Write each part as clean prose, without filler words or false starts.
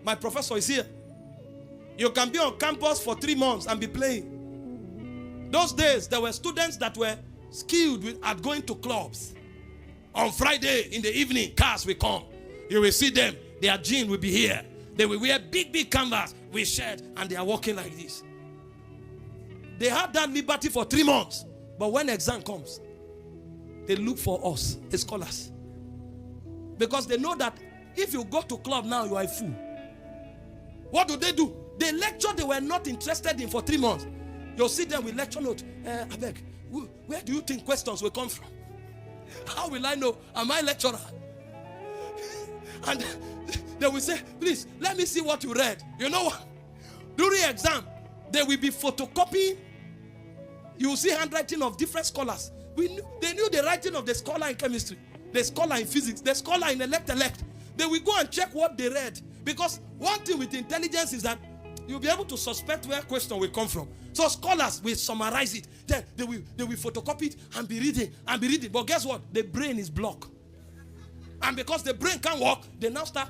My professor is here. You can be on campus for 3 months and be playing. Those days, there were students that were skilled at going to clubs. On Friday in the evening, cars will come. You will see them. Their jeans will be here. They will wear big, big canvas with shirt, and they are walking like this. They had that liberty for 3 months. But when exam comes, they look for us, the scholars. Because they know that if you go to club now, you are a fool. What do? The lecture they were not interested in for 3 months. You'll see them with lecture note. I beg, where do you think questions will come from? How will I know? Am I lecturer? And they will say, please, let me see what you read. You know what? During exam, they will be photocopying. You will see handwriting of different scholars. They knew the writing of the scholar in chemistry, the scholar in physics, the scholar in elect. They will go and check what they read. Because one thing with intelligence is that you'll be able to suspect where question will come from. So scholars will summarize it. Then they will photocopy it and be reading. But guess what? The brain is blocked. And because the brain can't work, they now start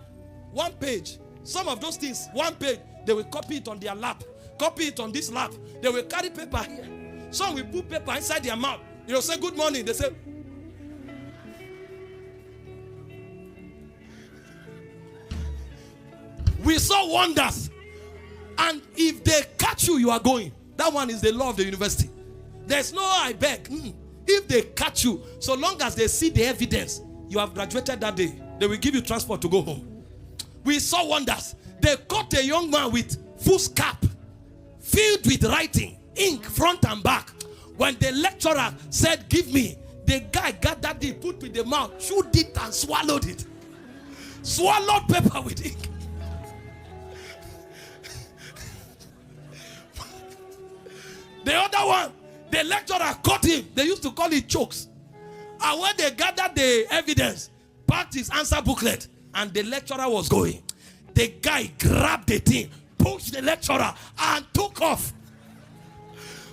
one page. Some of those things, one page, they will copy it on their lap. Copy it on this lap. They will carry paper here. Some will put paper inside their mouth. You'll say, good morning. They say, we saw wonders. And if they catch you, you are going. That one is the law of the university. There's no I beg. If they catch you, so long as they see the evidence, you have graduated that day, they will give you transport to go home. We saw wonders. They caught a young man with full cap, filled with writing, ink, front and back. When the lecturer said, give me, the guy got that thing, put with the mouth, chewed it and swallowed it. Swallowed paper with ink. The other one, the lecturer caught him. They used to call it chokes. And when they gathered the evidence, packed his answer booklet, and the lecturer was going, the guy grabbed the thing, pushed the lecturer, and took off.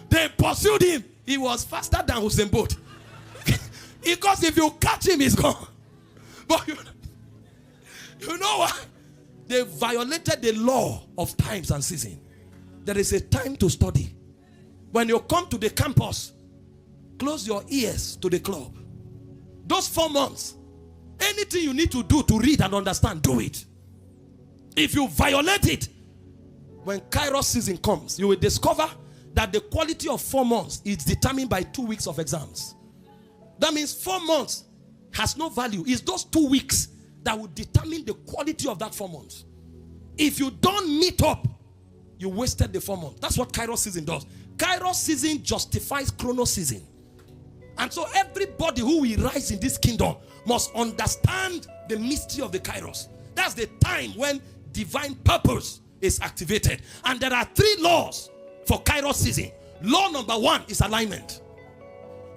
They pursued him. He was faster than Usain Bolt. Because if you catch him, he's gone. But you know what? They violated the law of times and season. There is a time to study. When you come to the campus, close your ears to the club. Those 4 months, anything you need to do to read and understand, do it. If you violate it, when Kairos season comes, you will discover that the quality of 4 months is determined by 2 weeks of exams. That means 4 months has no value. It's those 2 weeks that will determine the quality of that 4 months. If you don't meet up, you wasted the 4 months. That's what Kairos season does. Kairos season justifies Chronos season. And so everybody who will rise in this kingdom must understand the mystery of the Kairos. That's the time when divine purpose is activated. And there are 3 laws for Kairos season. Law number 1 is alignment.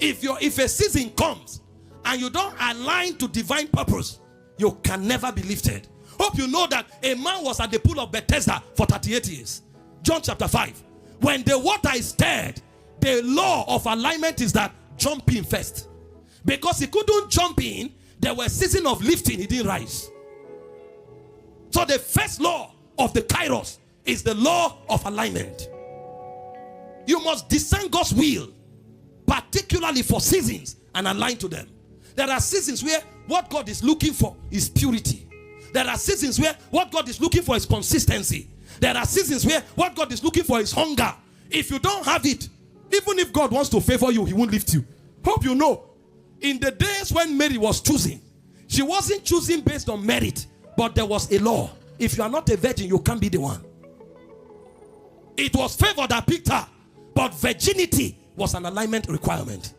If a season comes and you don't align to divine purpose, you can never be lifted. Hope you know that a man was at the pool of Bethesda for 38 years. John chapter 5. When the water is stirred, the law of alignment is that jump in first. Because he couldn't jump in, there were seasons of lifting, he didn't rise. So the first law of the Kairos is the law of alignment. You must discern God's will, particularly for seasons, and align to them. There are seasons where what God is looking for is purity. There are seasons where what God is looking for is consistency. There are seasons where what God is looking for is hunger. If you don't have it, even if God wants to favor you, he won't lift you. Hope you know, in the days when Mary was choosing, she wasn't choosing based on merit, but there was a law. If you are not a virgin, you can't be the one. It was favor that picked her, but virginity was an alignment requirement.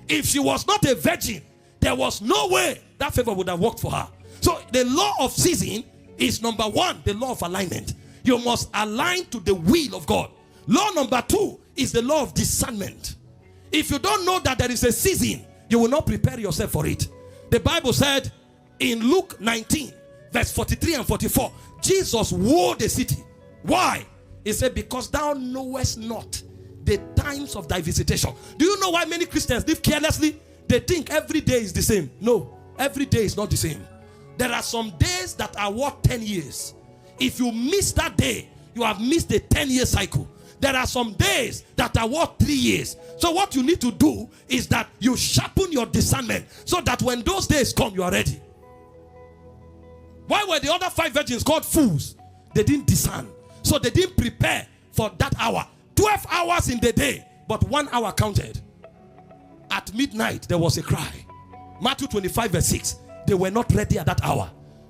If she was not a virgin, there was no way that favor would have worked for her. So the law of season is number 1, the law of alignment. You must align to the will of God. Law number 2 is the law of discernment. If you don't know that there is a season, you will not prepare yourself for it. The Bible said in Luke 19, verse 43 and 44, Jesus wooed the city. Why? He said, because thou knowest not the times of thy visitation. Do you know why many Christians live carelessly? They think every day is the same. No, every day is not the same. There are some days that are worth 10 years. If you miss that day, you have missed a 10-year cycle. There are some days that are worth 3 years. So what you need to do is that you sharpen your discernment so that when those days come, you are ready. Why were the other 5 virgins called fools? They didn't discern. So they didn't prepare for that hour. 12 hours in the day, but 1 hour counted. At midnight, there was a cry. Matthew 25 verse 6. They were not ready at that hour.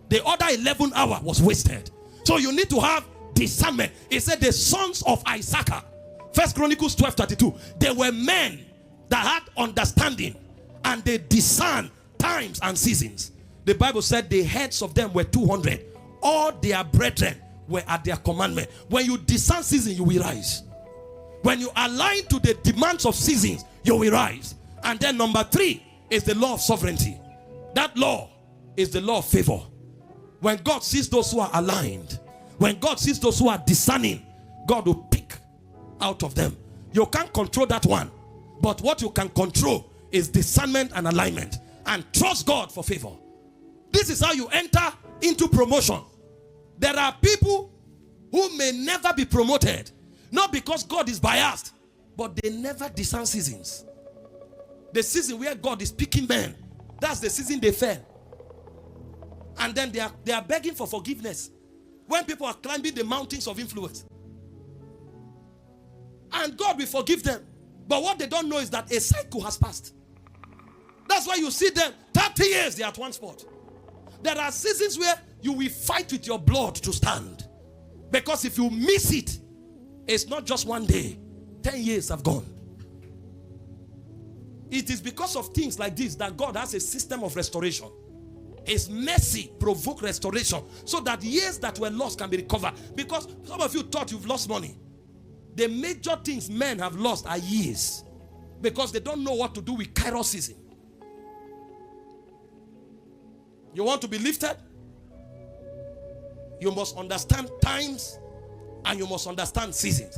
The other 11 hour was wasted. So you need to have discernment. It said the sons of Issachar, 1 Chronicles 12:32. They were men that had understanding and they discerned times and seasons. The Bible said the heads of them were 200. All their brethren were at their commandment. When you discern season, you will rise. When you align to the demands of seasons, you will rise. And then number 3 is the law of sovereignty. That law is the law of favor. When God sees those who are aligned, when God sees those who are discerning, God will pick out of them. You can't control that one. But what you can control is discernment and alignment. And trust God for favor. This is how you enter into promotion. There are people who may never be promoted. Not because God is biased, but they never discern seasons. The season where God is picking men, that's the season they fell. And then they are begging for forgiveness when people are climbing the mountains of influence. And God will forgive them. But what they don't know is that a cycle has passed. That's why you see them 30 years they're at one spot. There are seasons where you will fight with your blood to stand. Because if you miss it, it's not just one day. 10 years have gone. It is because of things like this that God has a system of restoration. His mercy provoke restoration so that years that were lost can be recovered. Because some of you thought you've lost money. The major things men have lost are years. Because they don't know what to do with Kairos season. You want to be lifted? You must understand times and you must understand seasons.